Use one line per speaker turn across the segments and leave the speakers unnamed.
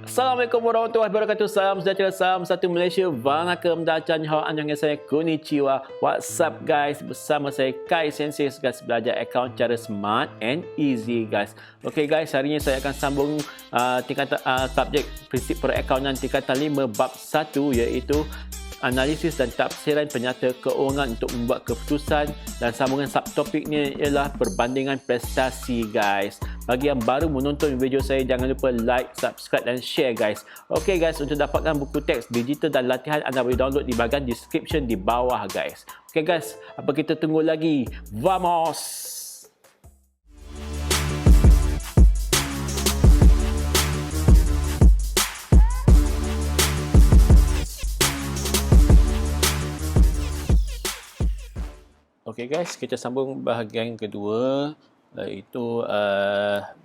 Assalamualaikum warahmatullahi wabarakatuh. Salam sejahtera, salam satu Malaysia. Vanakkam dan hao annyeonghaseyo, konnichiwa. What's up guys? Bersama saya Kai Sensei, guys, belajar akaun cara smart and easy guys. Okay guys, hari ini saya akan sambung subjek prinsip perakaunan tingkatan 5 bab 1, iaitu analisis dan tafsiran penyata keuangan untuk membuat keputusan, dan sambungan subtopiknya ialah perbandingan prestasi guys. Bagi yang baru menonton video saya, jangan lupa like, subscribe dan share guys. Okey guys, untuk dapatkan buku teks digital dan latihan, anda boleh download di bahagian description di bawah guys. Okey guys, apa kita tunggu lagi? Vamos! Okey guys, kita sambung bahagian kedua, iaitu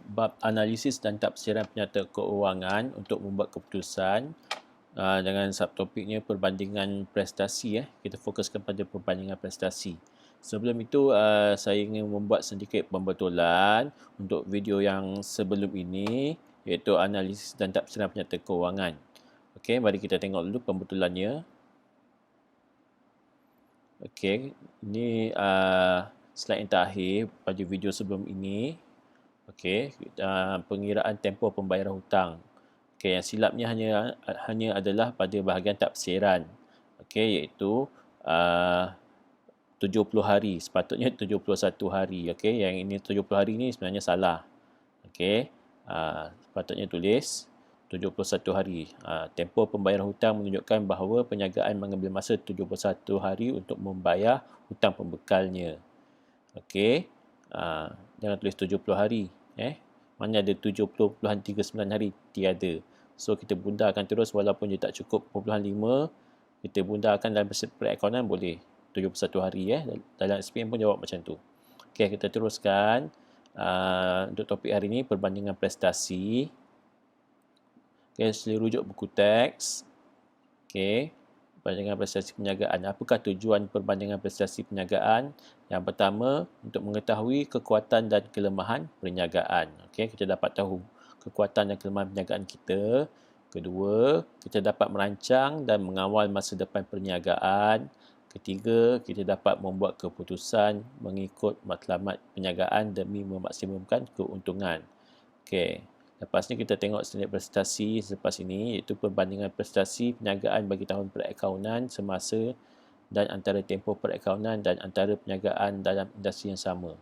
bab analisis dan tafsiran penyata keuangan untuk membuat keputusan, dengan subtopiknya perbandingan prestasi. Kita fokuskan pada perbandingan prestasi. Sebelum itu, saya ingin membuat sedikit pembetulan untuk video yang sebelum ini, iaitu analisis dan tafsiran penyata keuangan. Okey, mari kita tengok dulu pembetulannya. Okey, ini slide yang terakhir pada video sebelum ini. Okey, pengiraan tempoh pembayaran hutang. Okey, yang silapnya hanya adalah pada bahagian tafsiran. Okey, iaitu 70 hari, sepatutnya 71 hari. Okey, yang ini 70 hari ni sebenarnya salah. Okey, sepatutnya tulis 71 hari. Tempoh pembayaran hutang menunjukkan bahawa perniagaan mengambil masa 71 hari untuk membayar hutang pembekalnya. Okey, jangan tulis 70 hari. Mana ada 70.39 hari? Tiada. So, kita bundarkan terus walaupun dia tak cukup 0.5. Kita bundarkan dalam perakaunan boleh 71 hari. Dalam SPM pun jawab macam tu. Okey, kita teruskan. Untuk topik hari ini, perbandingan prestasi. Okay, sila rujuk buku teks. Okay, perbandingan prestasi perniagaan. Apakah tujuan perbandingan prestasi perniagaan? Yang pertama, untuk mengetahui kekuatan dan kelemahan perniagaan. Okay, kita dapat tahu kekuatan dan kelemahan perniagaan kita. Kedua, kita dapat merancang dan mengawal masa depan perniagaan. Ketiga, kita dapat membuat keputusan mengikut matlamat perniagaan demi memaksimumkan keuntungan. Okay. Lepas ni kita tengok standard prestasi selepas ini, iaitu perbandingan prestasi perniagaan bagi tahun perakaunan semasa dan antara tempoh perakaunan dan antara perniagaan dalam industri yang sama.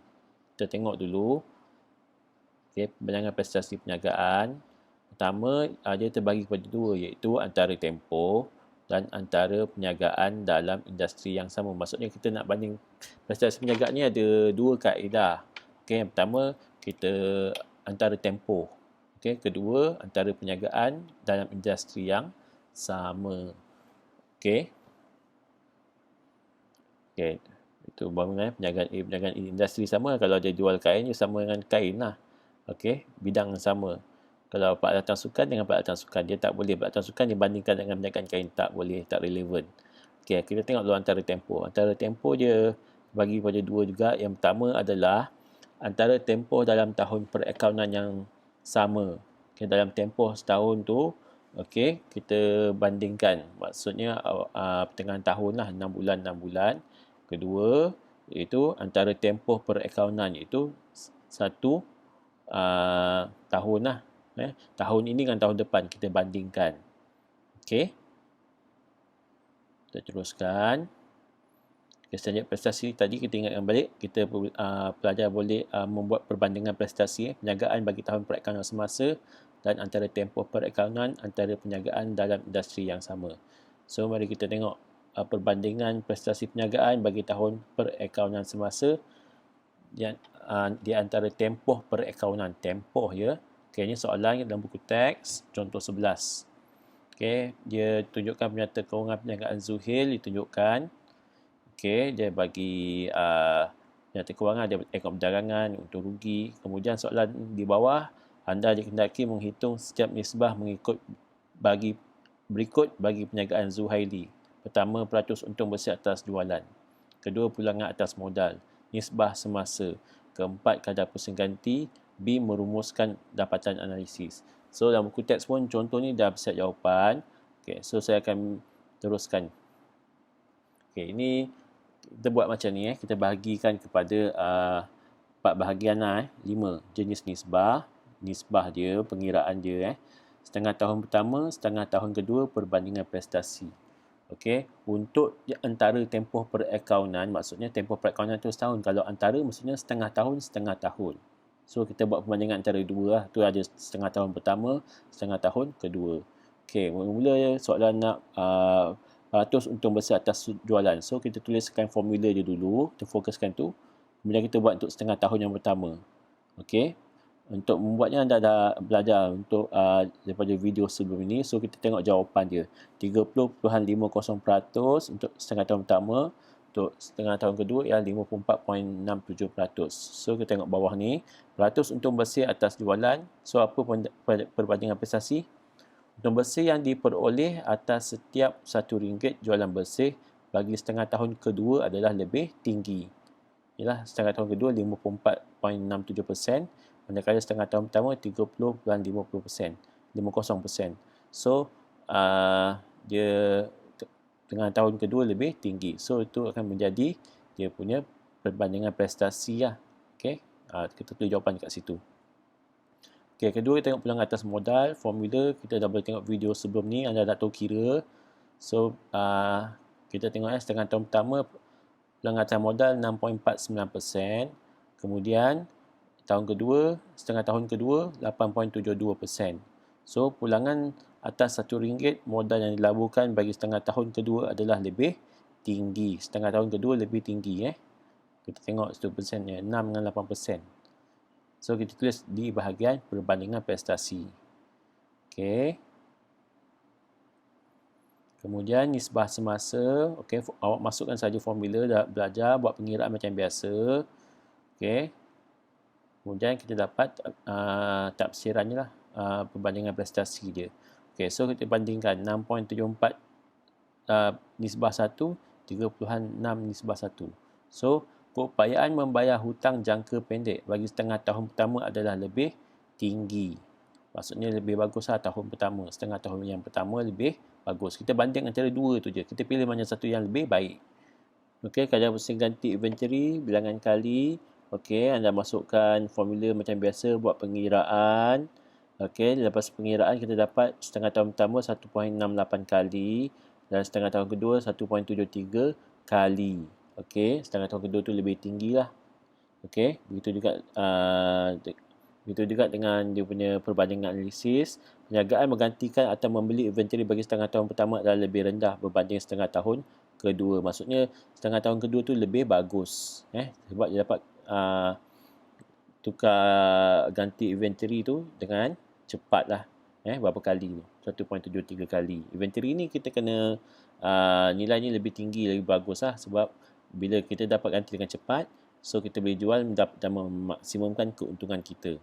Kita tengok dulu. Okay, perbandingan prestasi perniagaan. Pertama, dia terbagi kepada dua, iaitu antara tempoh dan antara perniagaan dalam industri yang sama. Maksudnya kita nak banding prestasi perniagaan ni ada dua kaedah. Okay, yang pertama, kita antara tempoh. Okay, kedua, antara perniagaan dalam industri yang sama. Okay. Okay, itu bangunan perniagaan industri sama. Kalau dia jual kain, dia sama dengan kain lah. Okay, bidang yang sama. Kalau peralatan sukan dengan peralatan sukan, dia tak boleh peralatan sukan dibandingkan dengan perniagaan kain. Tak boleh, tak relevan. Okay, kita tengok dulu antara tempoh. Antara tempoh dia bagi pada dua juga. Yang pertama adalah antara tempoh dalam tahun perakaunan yang sama. Okay, dalam tempoh setahun tu, okay, kita bandingkan. Maksudnya pertengahan tahun lah, 6 bulan. Kedua, iaitu antara tempoh perakaunan, iaitu satu tahun lah. Tahun ini dengan tahun depan kita bandingkan. Okay. Kita teruskan. Standard prestasi tadi kita ingatkan balik, kita pelajar boleh membuat perbandingan prestasi perniagaan bagi tahun perakaunan semasa dan antara tempoh perakaunan antara perniagaan dalam industri yang sama. So, mari kita tengok perbandingan prestasi perniagaan bagi tahun perakaunan semasa di antara tempoh perakaunan. Tempoh ya. Okay, ini soalan dalam buku teks, contoh 11. Okay, dia tunjukkan penyata keuangan perniagaan Zuhail, ditunjukkan. Okay, dia bagi penyata kewangan, dia akaun perdagangan, untung rugi. Kemudian soalan di bawah, anda dikehendaki menghitung setiap nisbah berikut bagi perniagaan Zuhaili. Pertama, peratus untung bersih atas jualan. Kedua, pulangan atas modal. Nisbah semasa. Keempat, kadar pusing ganti. B. Merumuskan dapatan analisis. So dalam buku teks pun contoh ni dah bersiap jawapan. Okay, so saya akan teruskan. Okay, ini kita buat macam ni kita bahagikan kepada 4 bahagian lah 5 jenis nisbah. Nisbah dia, pengiraan dia setengah tahun pertama, setengah tahun kedua, perbandingan prestasi. Okey, untuk antara tempoh perakaunan, maksudnya tempoh perakaunan tu setahun. Kalau antara maksudnya setengah tahun, setengah tahun. So kita buat perbandingan antara dua lah. Tu ada setengah tahun pertama, setengah tahun kedua. Okey, mula-mula soalan nak ratus untung besar atas jualan. So kita tuliskan formula dia dulu, kita fokuskan tu. Kemudian kita buat untuk setengah tahun yang pertama. Okey. Untuk membuatnya anda dah belajar untuk daripada video sebelum ini. So kita tengok jawapan dia. 30.50% untuk setengah tahun pertama. Untuk setengah tahun kedua ialah 54.67%. So kita tengok bawah ni. Peratus untung bersih atas jualan. So apa perbandingan prestasi? Untung bersih yang diperoleh atas setiap RM1 jualan bersih bagi setengah tahun kedua adalah lebih tinggi. Ialah setengah tahun kedua 54.67%. Manakala setengah tahun pertama 30.50%. So dia tengah tahun kedua lebih tinggi. So itu akan menjadi dia punya perbandingan prestasi lah. Okey. Kita tulis jawapan dekat situ. Okey, kedua kita tengok pulang atas modal, formula. Kita dah boleh tengok video sebelum ni, anda dah tahu kira. So kita tengok setengah tahun pertama pulang atas modal 6.49%. Kemudian tahun kedua, setengah tahun kedua 8.72%. So pulangan atas RM1 modal yang dilaburkan bagi setengah tahun kedua adalah lebih tinggi. Setengah tahun kedua lebih tinggi Kita tengok 1%-nya 6 dengan 8%. So kita tulis di bahagian perbandingan prestasi. Okey. Kemudian nisbah semasa. Okey, awak masukkan saja formula, dah belajar buat pengiraan macam biasa. Okey. Kemudian kita dapat tafsirannya lah, perbandingan prestasi dia. Okey, so kita bandingkan 6.74 nisbah 1, 3.6 nisbah 1. So, keupayaan membayar hutang jangka pendek bagi setengah tahun pertama adalah lebih tinggi. Maksudnya lebih baguslah tahun pertama. Setengah tahun yang pertama lebih bagus. Kita banding antara dua tu je. Kita pilih mana satu yang lebih baik. Okey, kadar bersih ganti inventory, bilangan kali. Okey, anda masukkan formula macam biasa buat pengiraan. Okey, lepas pengiraan kita dapat setengah tahun pertama 1.68 kali dan setengah tahun kedua 1.73 kali. Okey, setengah tahun kedua tu lebih tinggi lah. Okey, begitu juga dengan dia punya perbandingan analisis. Perniagaan menggantikan atau membeli inventory bagi setengah tahun pertama adalah lebih rendah berbanding setengah tahun kedua. Maksudnya setengah tahun kedua tu lebih bagus sebab dia dapat tukar ganti inventory tu dengan cepat lah. Berapa kali tu? 1.73 kali. Inventory ni kita kena nilainya lebih tinggi, lebih bagus lah. Sebab bila kita dapat ganti dengan cepat, so kita boleh jual dan memaksimumkan keuntungan kita.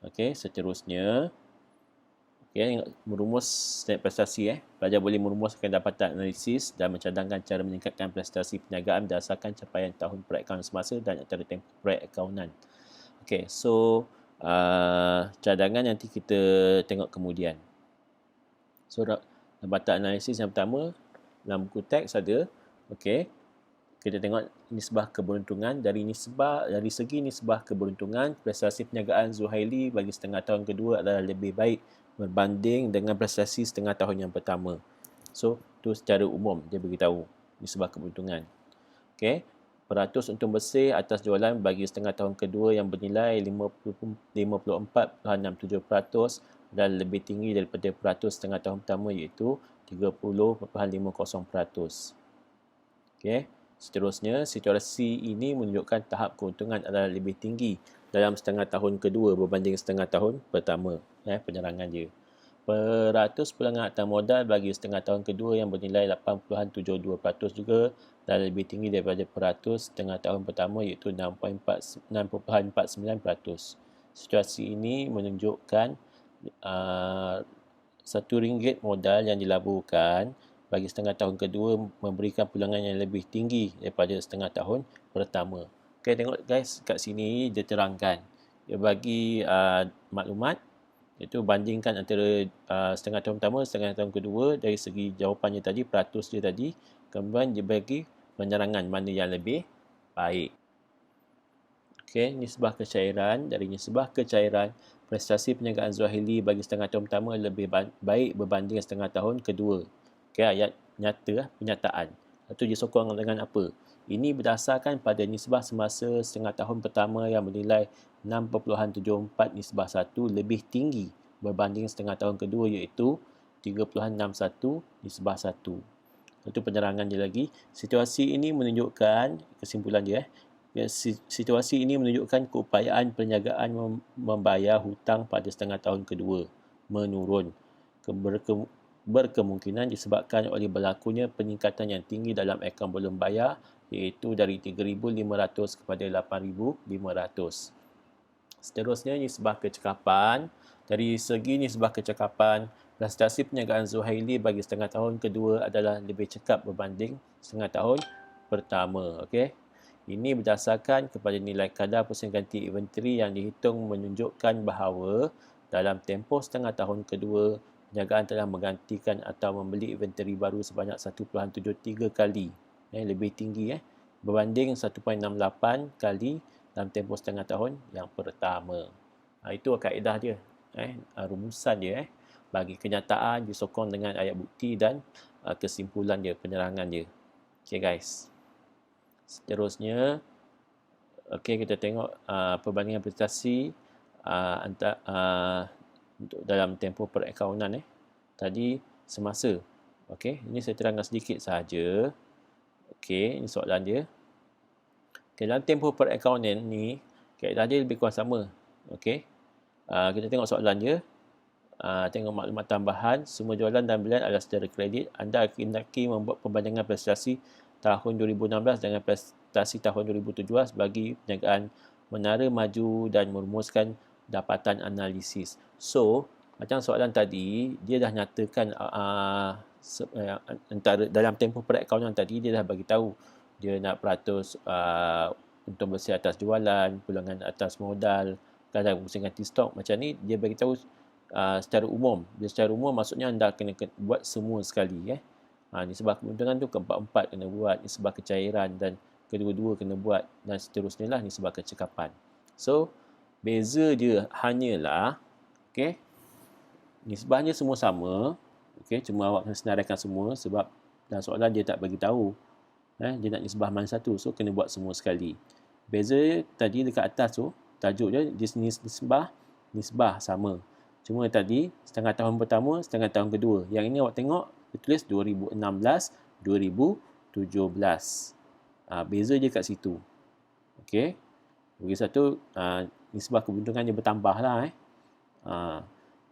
Okey, seterusnya. Okey, merumus setiap prestasi. Pelajar boleh merumuskan dapatan analisis dan mencadangkan cara meningkatkan prestasi perniagaan berdasarkan capaian tahun perakaunan semasa dan antara tempoh perakaunan. Okey, so cadangan nanti kita tengok kemudian. So dapatan analisis yang pertama dalam buku teks ada. Okey, kita tengok nisbah keberuntungan. Dari segi nisbah keberuntungan, prestasi perniagaan Zuhaili bagi setengah tahun kedua adalah lebih baik berbanding dengan prestasi setengah tahun yang pertama. So tu secara umum dia beritahu nisbah keberuntungan. Okey, peratus untung bersih atas jualan bagi setengah tahun kedua yang bernilai 54.67% dan lebih tinggi daripada peratus setengah tahun pertama iaitu 30.50%. Okey, seterusnya situasi ini menunjukkan tahap keuntungan adalah lebih tinggi dalam setengah tahun kedua berbanding setengah tahun pertama. Penerangan dia. Peratus pulangan atas modal bagi setengah tahun kedua yang bernilai 8.72% juga dan lebih tinggi daripada peratus setengah tahun pertama iaitu 6.49%. Situasi ini menunjukkan RM1 modal yang dilaburkan bagi setengah tahun kedua memberikan pulangan yang lebih tinggi daripada setengah tahun pertama. Okay, tengok guys kat sini dia terangkan. Dia bagi maklumat Iaitu bandingkan antara setengah tahun pertama, setengah tahun kedua dari segi jawapannya tadi, peratus dia tadi, kemudian dia bagi penerangan mana yang lebih baik. Okey, nisbah kecairan. Dari nisbah kecairan, prestasi perniagaan Zuhaili bagi setengah tahun pertama lebih baik berbanding setengah tahun kedua. Okey, ayat nyata, penyataan. Itu disokong dengan apa? Ini berdasarkan pada nisbah semasa setengah tahun pertama yang bernilai 6.74 nisbah 1 lebih tinggi berbanding setengah tahun kedua iaitu 3.61 nisbah 1. Itu penerangan dia lagi. Situasi ini menunjukkan, kesimpulan dia, situasi ini menunjukkan keupayaan perniagaan membayar hutang pada setengah tahun kedua menurun. Berkemungkinan disebabkan oleh berlakunya peningkatan yang tinggi dalam akaun belum bayar iaitu dari 3,500 kepada 8,500. Seterusnya, nisbah kecekapan. Dari segi nisbah kecekapan, prestasi perniagaan Zuhaili bagi setengah tahun kedua adalah lebih cekap berbanding setengah tahun pertama. Okey. Ini berdasarkan kepada nilai kadar pusing ganti inventory yang dihitung menunjukkan bahawa dalam tempoh setengah tahun kedua, perniagaan telah menggantikan atau membeli inventory baru sebanyak 1.73 kali. Lebih tinggi berbanding 1.68 kali dalam tempoh setengah tahun yang pertama. Itu kaedah dia, rumusan dia bagi kenyataan disokong dengan ayat bukti dan kesimpulan dia, penerangan dia. Okay guys. Seterusnya, kita tengok perbandingan prestasi untuk dalam tempoh perakaunan tadi semasa. Ini saya terangkan sedikit sahaja. Ini soalan dia. Dalam tempoh perakaunan ni, kaedah dia lebih kurang sama. Kita tengok soalan dia. Tengok maklumat tambahan. Semua jualan dan belian adalah secara kredit. Anda hendaki membuat perbandingan prestasi tahun 2016 dengan prestasi tahun 2017 bagi perniagaan menara maju dan merumuskan dapatan analisis. So, macam soalan tadi, dia dah nyatakan antara dalam tempoh perakaunan tadi, dia dah bagi tahu dia nak peratus untung bersih atas jualan, pulangan atas modal, kadar pusing ganti stok. Macam ni dia bagi tahu secara umum. Dia secara umum maksudnya anda kena buat semua sekali. Nisbah keuntungan tu keempat-empat kena buat, nisbah kecairan dan kedua-dua kena buat dan seterusnya lah nisbah kecekapan. So beza dia hanyalah nisbahnya semua sama. Cuma awak kena senaraikan semua sebab dalam soalan dia tak bagi tahu dia nak nisbah mana satu, so kena buat semua sekali. Beza tadi dekat atas tu, tajuk dia nisbah sama. Cuma tadi setengah tahun pertama, setengah tahun kedua. Yang ini awak tengok ditulis 2016, 2017. Beza je kat situ. Bagi satu nisbah keuntungan dia bertambah lah.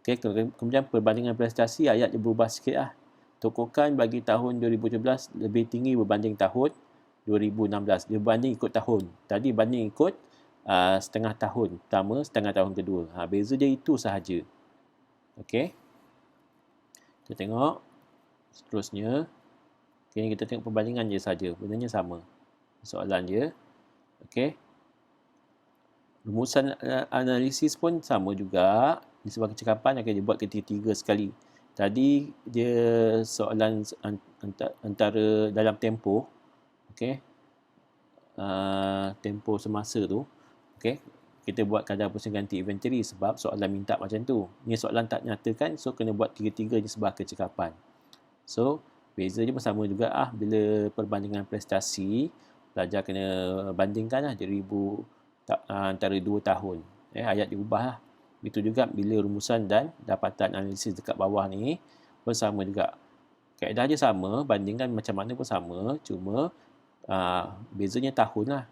Kemudian perbandingan prestasi, ayat dia berubah sikit lah. Tokokan bagi tahun 2017 lebih tinggi berbanding tahun 2016. Dia banding ikut tahun. Tadi banding ikut setengah tahun pertama, setengah tahun kedua. Beza dia itu sahaja. Kita tengok seterusnya. Kita tengok perbandingan je saja. Benarnya sama. Soalan dia. Rumusan analisis pun sama juga. Nisbah kecekapan akan dibuat ketiga-tiga sekali. Tadi dia soalan antara dalam tempoh. Tempoh semasa tu. Kita buat kadar pusing ganti inventory sebab soalan minta macam tu. Ni soalan tak nyatakan, so kena buat tiga-tiga nisbah kecekapan. So beza je pun sama juga bila perbandingan prestasi, pelajar kena bandingkan antara 2 tahun. Ayat diubah lah. Itu juga bila rumusan dan dapatan analisis dekat bawah ni pun sama juga. Kaedah dia sama, bandingkan macam mana pun sama, cuma bezanya tahun lah.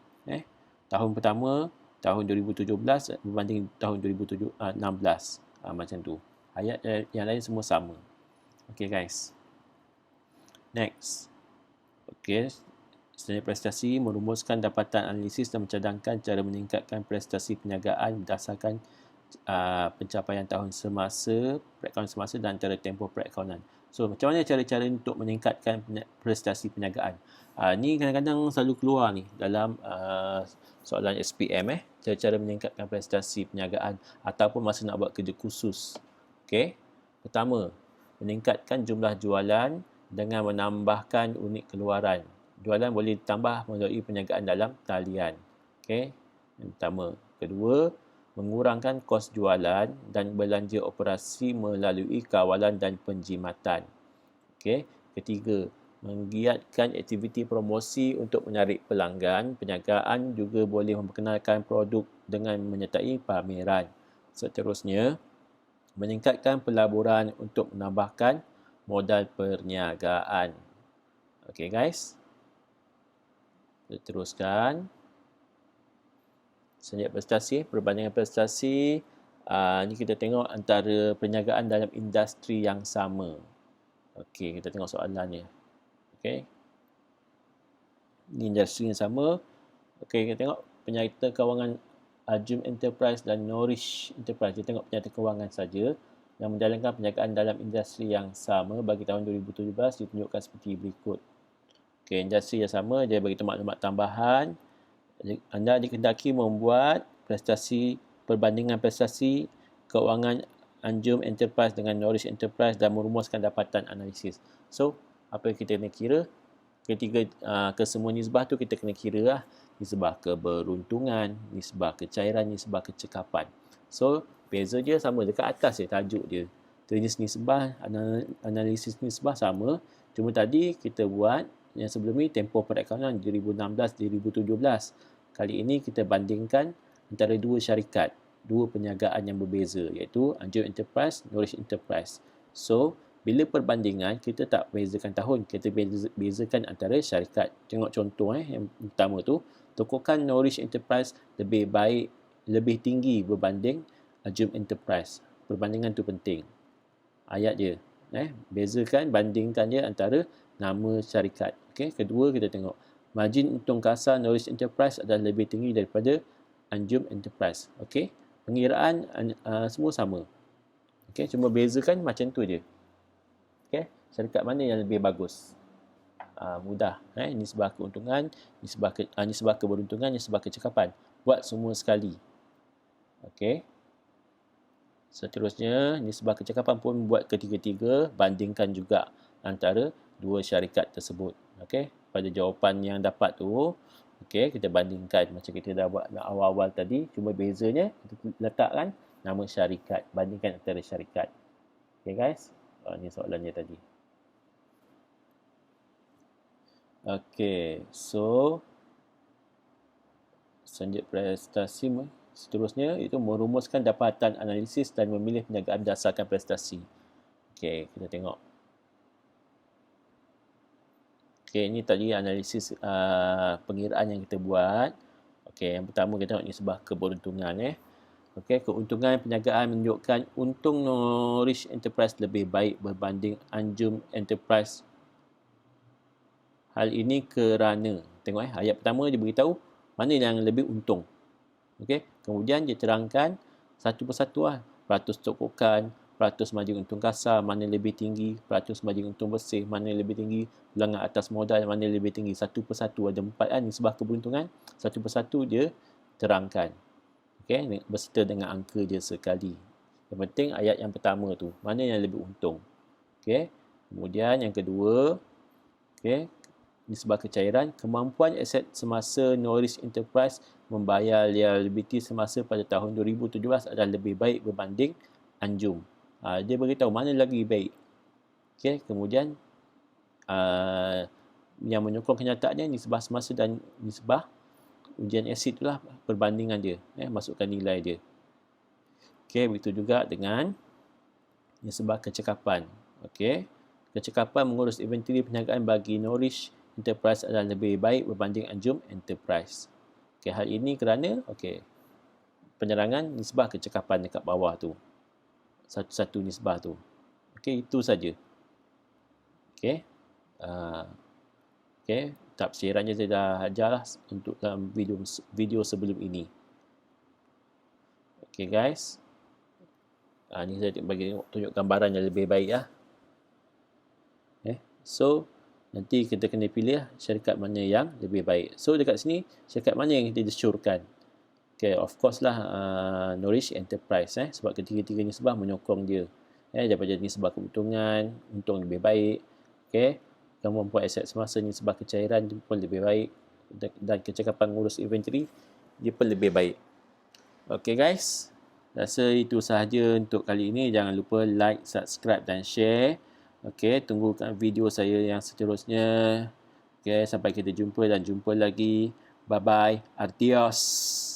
Tahun pertama, tahun 2017 berbanding tahun 2016. Macam tu. Ayat yang lain semua sama. Guys. Next. Standard prestasi merumuskan dapatan analisis dan mencadangkan cara meningkatkan prestasi perniagaan berdasarkan pencapaian tahun semasa, perakaunan semasa dan antara tempoh perakaunan. So, macam mana cara-cara untuk meningkatkan prestasi perniagaan? Ni kadang-kadang selalu keluar ni dalam soalan SPM, cara-cara meningkatkan prestasi perniagaan ataupun masa nak buat kerja khusus. Okey. Pertama, meningkatkan jumlah jualan dengan menambahkan unit keluaran. Jualan boleh ditambah melalui perniagaan dalam talian. Okey. Yang pertama. Kedua, mengurangkan kos jualan dan belanja operasi melalui kawalan dan penjimatan. Okey. Ketiga, menggiatkan aktiviti promosi untuk menarik pelanggan. Perniagaan juga boleh memperkenalkan produk dengan menyertai pameran. Seterusnya, meningkatkan pelaburan untuk menambahkan modal perniagaan. Okey guys. Kita teruskan. Selanjutnya prestasi, perbandingan prestasi. Ni kita tengok antara perniagaan dalam industri yang sama. Okey, kita tengok soalannya. Okey. Ni industri yang sama. Okey, kita tengok penyerta kewangan Ajum Enterprise dan Nourish Enterprise. Kita tengok penyerta kewangan saja yang menjalankan perniagaan dalam industri yang sama bagi tahun 2017 ditunjukkan seperti berikut. Okey, industri yang sama, dia bagi maklumat tambahan. Anda dikehendaki membuat perbandingan prestasi keuangan Anjum Enterprise dengan Nourish Enterprise dan merumuskan dapatan analisis. So, apa yang kita kena kira? Kesemua nisbah tu kita kena kira lah. Nisbah keberuntungan, nisbah kecairan, nisbah kecekapan. So, beza dia sama dekat atas je tajuk dia. Jenis nisbah, analisis nisbah sama. Cuma tadi kita buat yang sebelum ni tempoh perakaunan 2016-2017. Kali ini kita bandingkan antara dua syarikat, dua perniagaan yang berbeza iaitu Anjum Enterprise, Nourish Enterprise. So, bila perbandingan kita tak bezakan tahun, kita bezakan antara syarikat. Tengok contoh yang pertama tu, tokokan Nourish Enterprise lebih baik, lebih tinggi berbanding Anjum Enterprise. Perbandingan tu penting. Ayat dia. Bezakan, bandingkan dia antara nama syarikat. Okay. Kedua, kita tengok margin untung kasar Nourish Enterprise adalah lebih tinggi daripada Anjum Enterprise. Okey. Pengiraan semua sama. Okey, cuma bezakan macam tu je. Okey, syarikat mana yang lebih bagus? Mudah, nisbah keuntungan, nisbah keberuntungan, nisbah kecekapan. Buat semua sekali. Okey. Seterusnya, nisbah kecekapan pun buat ketiga-tiga, bandingkan juga antara dua syarikat tersebut. Okey. Pada jawapan yang dapat tu, okey, kita bandingkan macam kita dah buat awal-awal tadi, cuma bezanya kita letakkan nama syarikat, bandingkan antara syarikat. Okey guys, ni soalannya tadi. Okey, so selanjutnya prestasi seterusnya itu merumuskan dapatan analisis dan memilih perniagaan berdasarkan prestasi. Okey, kita tengok. Okey, ini tadi analisis pengiraan yang kita buat. Okey, yang pertama kita tengok nisbah keberuntungan. Okey, keuntungan perniagaan menunjukkan untung Nourish Enterprise lebih baik berbanding Anjum Enterprise. Hal ini kerana, tengok ayat pertama dia beritahu mana yang lebih untung. Okey, kemudian dia terangkan satu persatu peratus tokokan, peratus margin untung kasar mana lebih tinggi, peratus margin untung bersih mana lebih tinggi, bilangan atas modal mana lebih tinggi. Satu persatu ada 4 nisbah keberuntungan, satu persatu dia terangkan. Okey, berserta dengan angka dia sekali. Yang penting ayat yang pertama tu, mana yang lebih untung. Okey, kemudian yang kedua, okey, nisbah kecairan, kemampuan aset semasa Nourish Enterprise membayar liability semasa pada tahun 2017 adalah lebih baik berbanding Anjum. Dia beritahu mana lagi baik. Okey, kemudian yang menyokong kenyataannya nisbah semasa dan nisbah ujian asid itulah perbandingan dia, masukkan nilai dia. Okey, begitu juga dengan nisbah kecekapan. Okey, kecekapan mengurus inventory perniagaan bagi Nourish Enterprise adalah lebih baik berbanding Anjum Enterprise. Okey, hal ini kerana penerangan nisbah kecekapan dekat bawah tu. Satu-satu nisbah tu. Okey, itu saja. Okey. Okey, tafsirannya saya dah ajarlah untuk dalam video sebelum ini. Okey guys. Ni saya bagi tunjuk gambaran yang lebih baik lah. So nanti kita kena pilih syarikat mana yang lebih baik. So dekat sini syarikat mana yang kita desyorkan? Of course lah Nourish Enterprise sebab ketiga-tiga nisbah menyokong dia. Daripada nisbah keuntungan, untung lebih baik. Kemampuan aset semasa, nisbah kecairan dia pun lebih baik, dan kecakapan ngurus inventory dia pun lebih baik. Guys, rasa itu sahaja untuk kali ini. Jangan lupa like, subscribe dan share. Tunggukan video saya yang seterusnya. Sampai kita jumpa dan jumpa lagi. Bye bye. Adios.